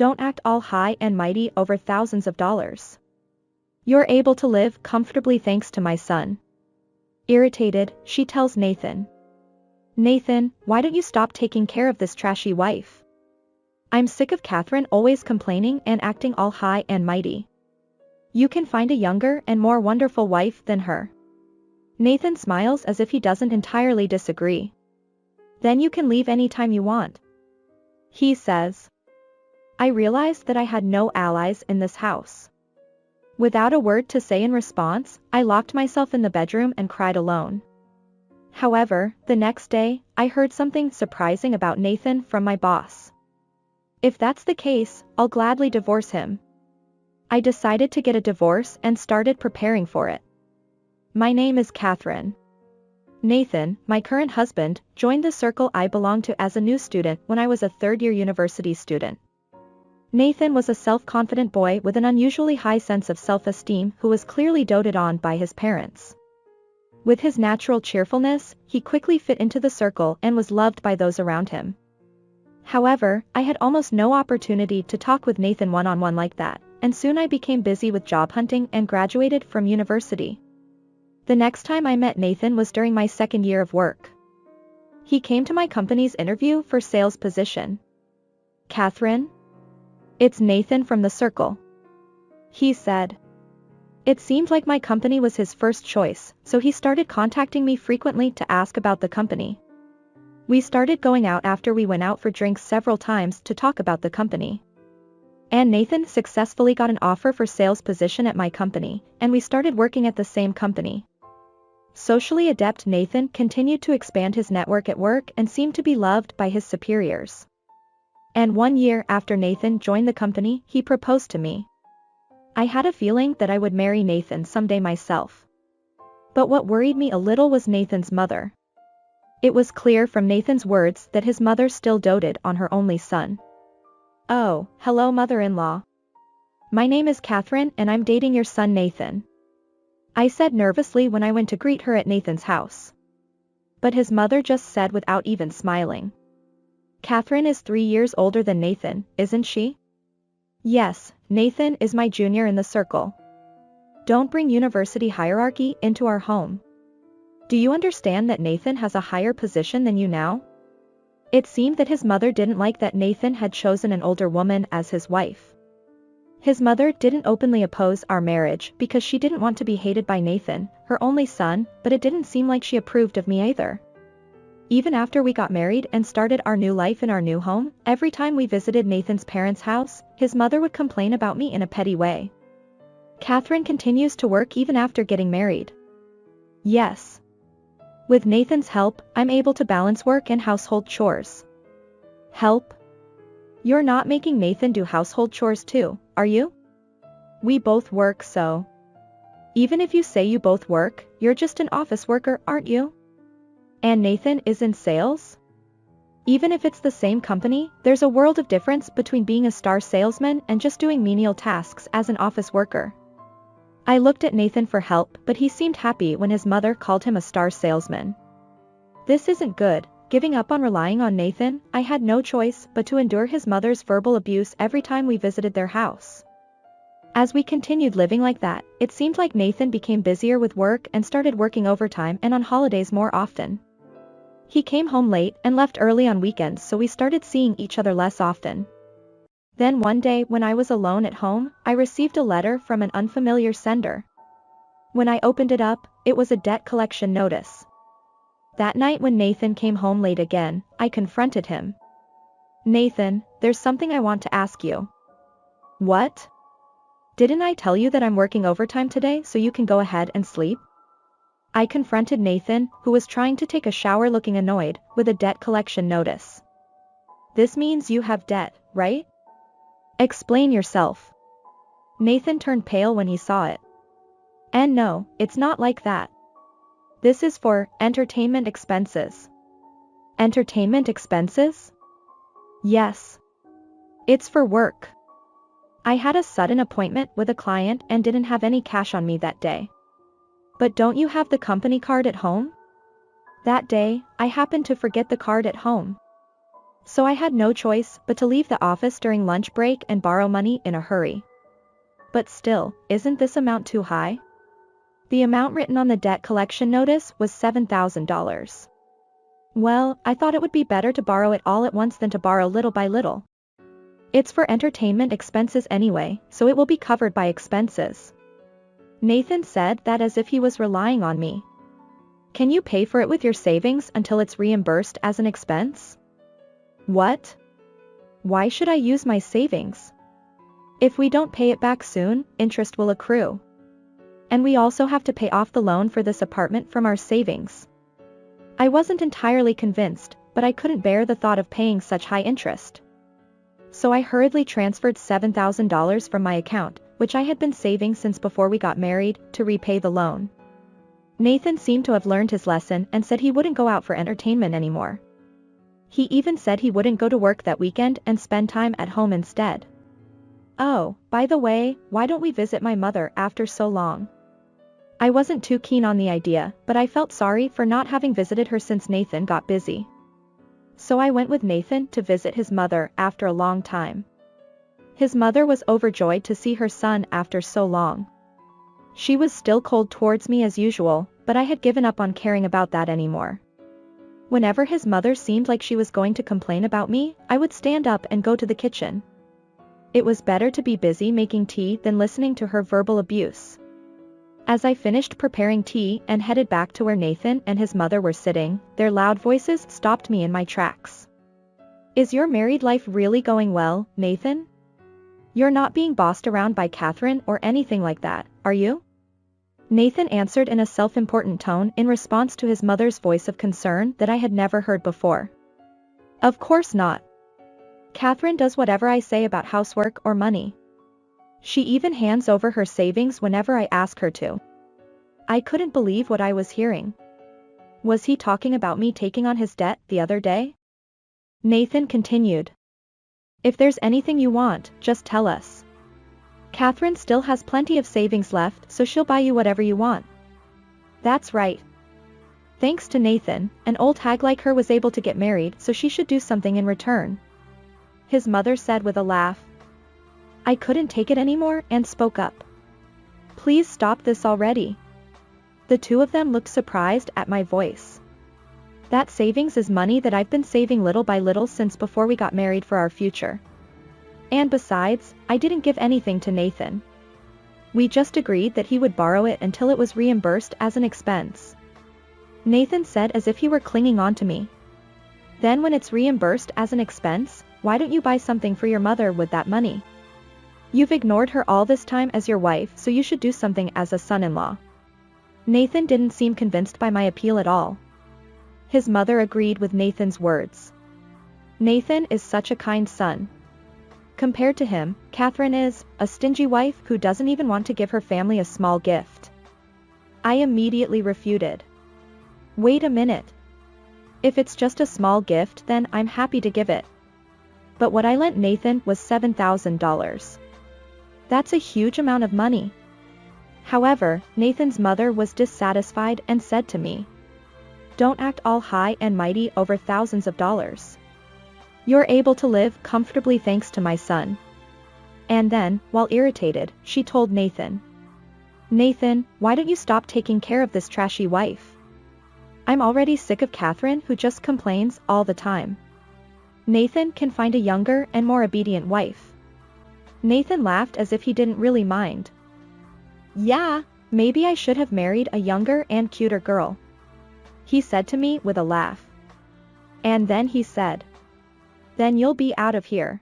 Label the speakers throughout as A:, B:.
A: Don't act all high and mighty over thousands of dollars. You're able to live comfortably thanks to my son. Irritated, she tells Nathan. Nathan, why don't you stop taking care of this trashy wife? I'm sick of Catherine always complaining and acting all high and mighty. You can find a younger and more wonderful wife than her. Nathan smiles as if he doesn't entirely disagree. Then you can leave anytime you want. He says. I realized that I had no allies in this house. Without a word to say in response, I locked myself in the bedroom and cried alone. However, the next day, I heard something surprising about Nathan from my boss. If that's the case, I'll gladly divorce him. I decided to get a divorce and started preparing for it. My name is Catherine. Nathan, my current husband, joined the circle I belonged to as a new student when I was a third-year university student. Nathan was a self-confident boy with an unusually high sense of self-esteem who was clearly doted on by his parents. With his natural cheerfulness, he quickly fit into the circle and was loved by those around him. However, I had almost no opportunity to talk with Nathan one-on-one like that, and soon I became busy with job hunting and graduated from university. The next time I met Nathan was during my second year of work. He came to my company's interview for sales position. Catherine? It's Nathan from the circle. He said. It seemed like my company was his first choice, so he started contacting me frequently to ask about the company. We started going out after we went out for drinks several times to talk about the company. And Nathan successfully got an offer for sales position at my company, and we started working at the same company. Socially adept Nathan continued to expand his network at work and seemed to be loved by his superiors. And 1 year after Nathan joined the company, he proposed to me. I had a feeling that I would marry Nathan someday myself. But what worried me a little was Nathan's mother. It was clear from Nathan's words that his mother still doted on her only son. Oh, hello mother-in-law. My name is Catherine and I'm dating your son Nathan. I said nervously when I went to greet her at Nathan's house. But his mother just said without even smiling. Catherine is 3 years older than Nathan, isn't she? Yes, Nathan is my junior in the circle. Don't bring university hierarchy into our home. Do you understand that Nathan has a higher position than you now? It seemed that his mother didn't like that Nathan had chosen an older woman as his wife. His mother didn't openly oppose our marriage because she didn't want to be hated by Nathan, her only son, but it didn't seem like she approved of me either. Even after we got married and started our new life in our new home, every time we visited Nathan's parents' house, his mother would complain about me in a petty way. Catherine continues to work even after getting married. Yes. With Nathan's help, I'm able to balance work and household chores. Help? You're not making Nathan do household chores too, are you? We both work so. Even if you say you both work, you're just an office worker, aren't you? And Nathan is in sales? Even if it's the same company, there's a world of difference between being a star salesman and just doing menial tasks as an office worker. I looked at Nathan for help, but he seemed happy when his mother called him a star salesman. This isn't good. Giving up on relying on Nathan, I had no choice but to endure his mother's verbal abuse every time we visited their house. As we continued living like that, it seemed like Nathan became busier with work and started working overtime and on holidays more often. He came home late and left early on weekends, so we started seeing each other less often. Then one day when I was alone at home, I received a letter from an unfamiliar sender. When I opened it up, it was a debt collection notice. That night when Nathan came home late again, I confronted him. Nathan, there's something I want to ask you. What? Didn't I tell you that I'm working overtime today so you can go ahead and sleep? I confronted Nathan, who was trying to take a shower looking annoyed, with a debt collection notice. This means you have debt, right? Explain yourself. Nathan turned pale when he saw it. And no, it's not like that. This is for entertainment expenses. Entertainment expenses? Yes. It's for work. I had a sudden appointment with a client and didn't have any cash on me that day. But don't you have the company card at home? That day, I happened to forget the card at home. So I had no choice but to leave the office during lunch break and borrow money in a hurry. But still, isn't this amount too high? The amount written on the debt collection notice was $7,000. Well, I thought it would be better to borrow it all at once than to borrow little by little. It's for entertainment expenses anyway, so it will be covered by expenses. Nathan said that as if he was relying on me. Can you pay for it with your savings until it's reimbursed as an expense? What? Why should I use my savings? If we don't pay it back soon, interest will accrue. And we also have to pay off the loan for this apartment from our savings. I wasn't entirely convinced, but I couldn't bear the thought of paying such high interest. So I hurriedly transferred $7,000 from my account, which I had been saving since before we got married, to repay the loan. Nathan seemed to have learned his lesson and said he wouldn't go out for entertainment anymore. He even said he wouldn't go to work that weekend and spend time at home instead. Oh, by the way, why don't we visit my mother after so long? I wasn't too keen on the idea, but I felt sorry for not having visited her since Nathan got busy. So I went with Nathan to visit his mother after a long time. His mother was overjoyed to see her son after so long. She was still cold towards me as usual, but I had given up on caring about that anymore. Whenever his mother seemed like she was going to complain about me, I would stand up and go to the kitchen. It was better to be busy making tea than listening to her verbal abuse. As I finished preparing tea and headed back to where Nathan and his mother were sitting, their loud voices stopped me in my tracks. Is your married life really going well, Nathan? You're not being bossed around by Catherine or anything like that, are you? Nathan answered in a self-important tone in response to his mother's voice of concern that I had never heard before. Of course not. Catherine does whatever I say about housework or money. She even hands over her savings whenever I ask her to. I couldn't believe what I was hearing. Was he talking about me taking on his debt the other day? Nathan continued. If there's anything you want, just tell us. Catherine still has plenty of savings left, so she'll buy you whatever you want. That's right. Thanks to Nathan, an old hag like her was able to get married, so she should do something in return. His mother said with a laugh. I couldn't take it anymore and spoke up. Please stop this already. The two of them looked surprised at my voice. That savings is money that I've been saving little by little since before we got married for our future. And besides, I didn't give anything to Nathan. We just agreed that he would borrow it until it was reimbursed as an expense. Nathan said as if he were clinging on to me. Then when it's reimbursed as an expense, why don't you buy something for your mother with that money? You've ignored her all this time as your wife, so you should do something as a son-in-law. Nathan didn't seem convinced by my appeal at all. His mother agreed with Nathan's words. Nathan is such a kind son. Compared to him, Catherine is a stingy wife who doesn't even want to give her family a small gift. I immediately refuted. Wait a minute. If it's just a small gift, then I'm happy to give it. But what I lent Nathan was $7,000. That's a huge amount of money. However, Nathan's mother was dissatisfied and said to me, don't act all high and mighty over thousands of dollars. You're able to live comfortably thanks to my son. And then, while irritated, she told Nathan. Nathan, why don't you stop taking care of this trashy wife? I'm already sick of Catherine who just complains all the time. Nathan can find a younger and more obedient wife. Nathan laughed as if he didn't really mind. Yeah, maybe I should have married a younger and cuter girl. He said to me with a laugh. And then he said. Then you'll be out of here.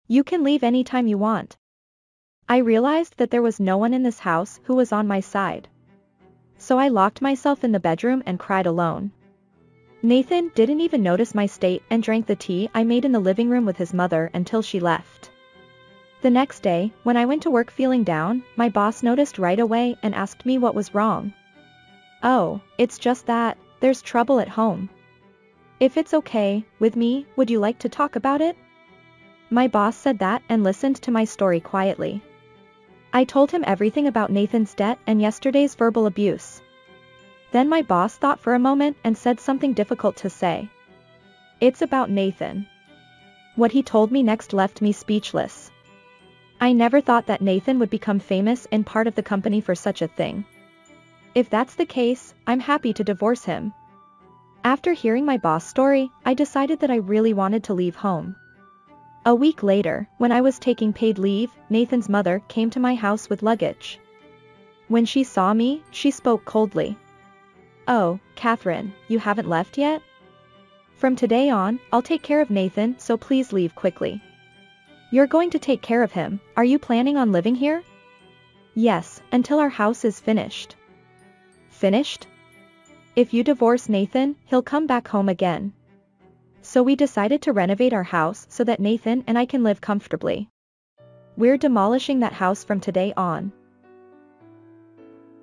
A: You can leave anytime you want. I realized that there was no one in this house who was on my side. So I locked myself in the bedroom and cried alone. Nathan didn't even notice my state and drank the tea I made in the living room with his mother until she left. The next day, when I went to work feeling down, my boss noticed right away and asked me what was wrong. Oh, it's just that, there's trouble at home. If it's okay with me, would you like to talk about it? My boss said that and listened to my story quietly. I told him everything about Nathan's debt and yesterday's verbal abuse. Then my boss thought for a moment and said something difficult to say. It's about Nathan. What he told me next left me speechless. I never thought that Nathan would become famous and part of the company for such a thing. If that's the case, I'm happy to divorce him. After hearing my boss story, I decided that I really wanted to leave home. A week later, when I was taking paid leave, Nathan's mother came to my house with luggage. When she saw me, she spoke coldly. "Oh, Catherine, you haven't left yet? From today on, I'll take care of Nathan, so please leave quickly." "You're going to take care of him, are you planning on living here?" "Yes, until our house is finished." "Finished? If you divorce Nathan, he'll come back home again." So we decided to renovate our house so that Nathan and I can live comfortably. We're demolishing that house from today on.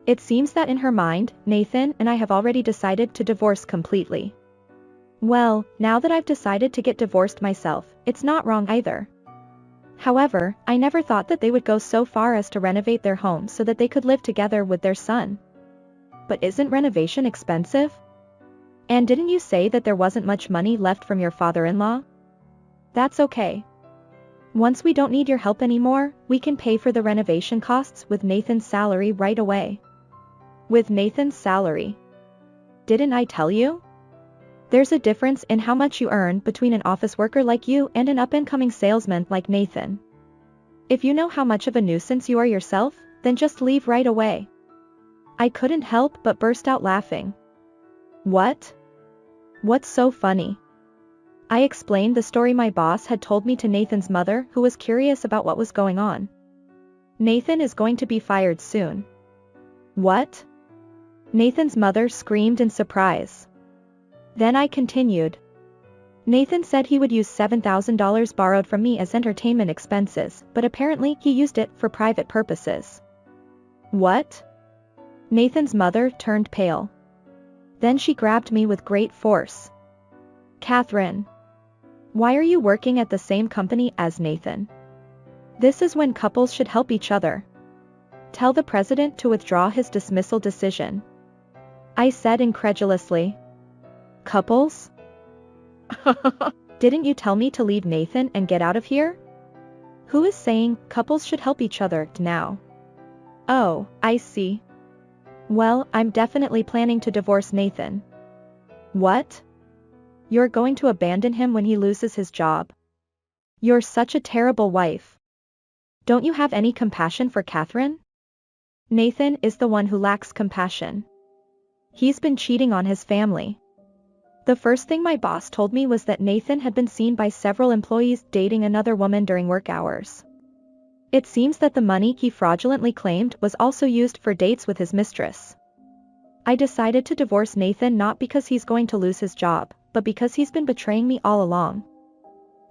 A: It seems that in her mind, Nathan and I have already decided to divorce completely. Well, now that I've decided to get divorced myself, it's not wrong either. However, I never thought that they would go so far as to renovate their home so that they could live together with their son. But isn't renovation expensive? And didn't you say that there wasn't much money left from your father-in-law? That's okay. Once we don't need your help anymore, we can pay for the renovation costs with Nathan's salary right away. With Nathan's salary? Didn't I tell you? There's a difference in how much you earn between an office worker like you and an up-and-coming salesman like Nathan. If you know how much of a nuisance you are yourself, then just leave right away. I couldn't help but burst out laughing. What? What's so funny? I explained the story my boss had told me to Nathan's mother, who was curious about what was going on. Nathan is going to be fired soon. What? Nathan's mother screamed in surprise. Then I continued. Nathan said he would use $7,000 borrowed from me as entertainment expenses, but apparently he used it for private purposes. What? Nathan's mother turned pale. Then she grabbed me with great force. "Catherine. Why are you working at the same company as Nathan? This is when couples should help each other. Tell the president to withdraw his dismissal decision." I said incredulously. "Couples? Didn't you tell me to leave Nathan and get out of here? Who is saying couples should help each other now?" "Oh, I see. Well, I'm definitely planning to divorce Nathan." "What? You're going to abandon him when he loses his job? You're such a terrible wife. Don't you have any compassion for Catherine?" Nathan is the one who lacks compassion. He's been cheating on his family. The first thing my boss told me was that Nathan had been seen by several employees dating another woman during work hours. It seems that the money he fraudulently claimed was also used for dates with his mistress. I decided to divorce Nathan not because he's going to lose his job, but because he's been betraying me all along.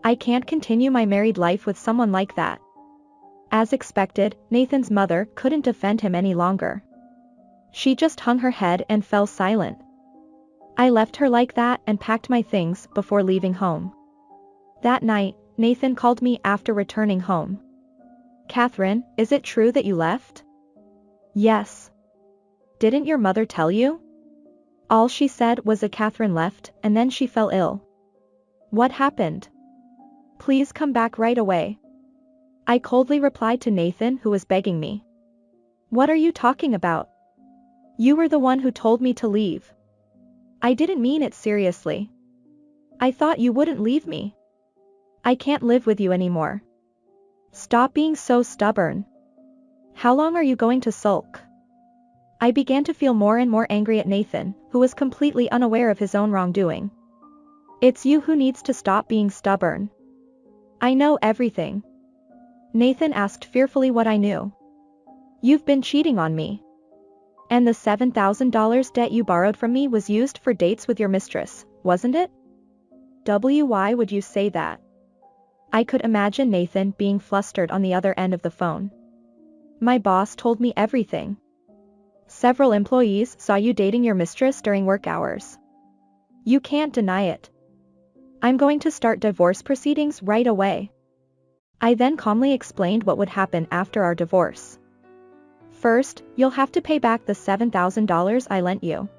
A: I can't continue my married life with someone like that. As expected, Nathan's mother couldn't defend him any longer. She just hung her head and fell silent. I left her like that and packed my things before leaving home. That night, Nathan called me after returning home. "Catherine, is it true that you left?" "Yes. Didn't your mother tell you?" All she said was that Catherine left, and then she fell ill. "What happened? Please come back right away." I coldly replied to Nathan, who was begging me. "What are you talking about? You were the one who told me to leave. I didn't mean it seriously. I thought you wouldn't leave me. I can't live with you anymore. Stop being so stubborn. How long are you going to sulk?" I began to feel more and more angry at Nathan, who was completely unaware of his own wrongdoing. "It's you who needs to stop being stubborn. I know everything." Nathan asked fearfully what I knew. "You've been cheating on me. And the $7,000 debt you borrowed from me was used for dates with your mistress, wasn't it?" "Why would you say that?" I could imagine Nathan being flustered on the other end of the phone. "My boss told me everything. Several employees saw you dating your mistress during work hours. You can't deny it. I'm going to start divorce proceedings right away." I then calmly explained what would happen after our divorce. "First, you'll have to pay back the $7,000 I lent you.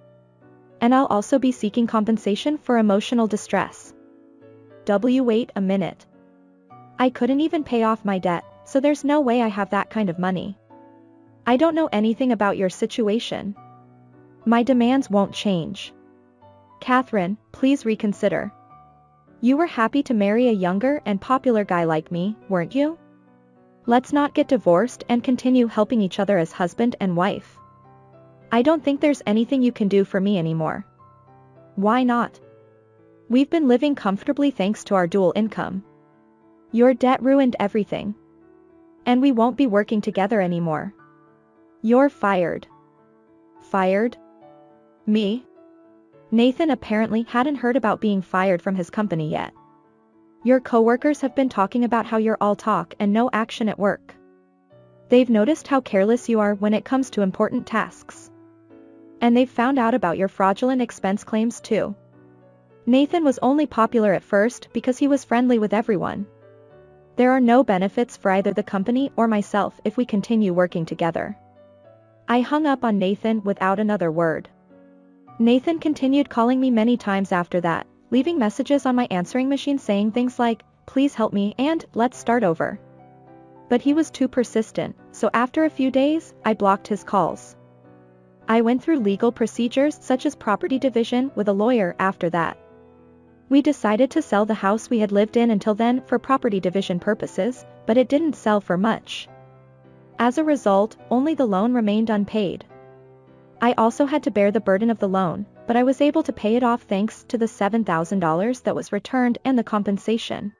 A: And I'll also be seeking compensation for emotional distress. Wait a minute. I couldn't even pay off my debt, so there's no way I have that kind of money. I don't know anything about your situation. My demands won't change. Catherine, please reconsider. You were happy to marry a younger and popular guy like me, weren't you? Let's not get divorced and continue helping each other as husband and wife. I don't think there's anything you can do for me anymore. Why not? We've been living comfortably thanks to our dual income. Your debt ruined everything. And we won't be working together anymore. You're fired. Fired? Me? Nathan apparently hadn't heard about being fired from his company yet. Your coworkers have been talking about how you're all talk and no action at work. They've noticed how careless you are when it comes to important tasks. And they've found out about your fraudulent expense claims too. Nathan was only popular at first because he was friendly with everyone. There are no benefits for either the company or myself if we continue working together. I hung up on Nathan without another word. Nathan continued calling me many times after that, leaving messages on my answering machine saying things like, "Please help me," and "Let's start over." But he was too persistent, so after a few days, I blocked his calls. I went through legal procedures such as property division with a lawyer after that. We decided to sell the house we had lived in until then for property division purposes, but it didn't sell for much. As a result, only the loan remained unpaid. I also had to bear the burden of the loan, but I was able to pay it off thanks to the $7,000 that was returned and the compensation.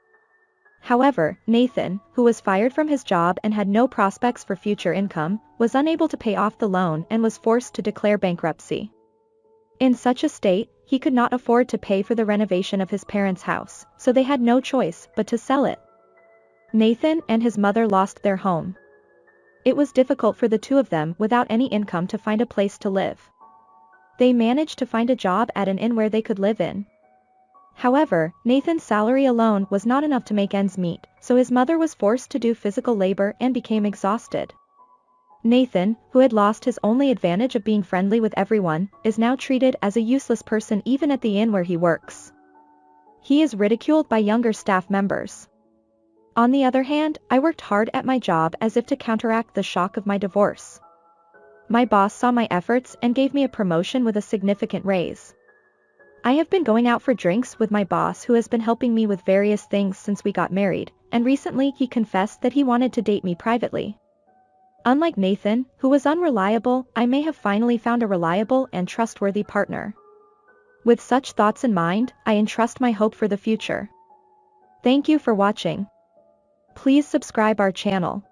A: However, Nathan, who was fired from his job and had no prospects for future income, was unable to pay off the loan and was forced to declare bankruptcy. In such a state, he could not afford to pay for the renovation of his parents' house, so they had no choice but to sell it. Nathan and his mother lost their home. It was difficult for the two of them without any income to find a place to live. They managed to find a job at an inn where they could live in. However, Nathan's salary alone was not enough to make ends meet, so his mother was forced to do physical labor and became exhausted. Nathan, who had lost his only advantage of being friendly with everyone, is now treated as a useless person even at the inn where he works. He is ridiculed by younger staff members. On the other hand, I worked hard at my job as if to counteract the shock of my divorce. My boss saw my efforts and gave me a promotion with a significant raise. I have been going out for drinks with my boss who has been helping me with various things since we got married, and recently he confessed that he wanted to date me privately. Unlike Nathan, who was unreliable, I may have finally found a reliable and trustworthy partner. With such thoughts in mind, I entrust my hope for the future. Thank you for watching. Please subscribe our channel.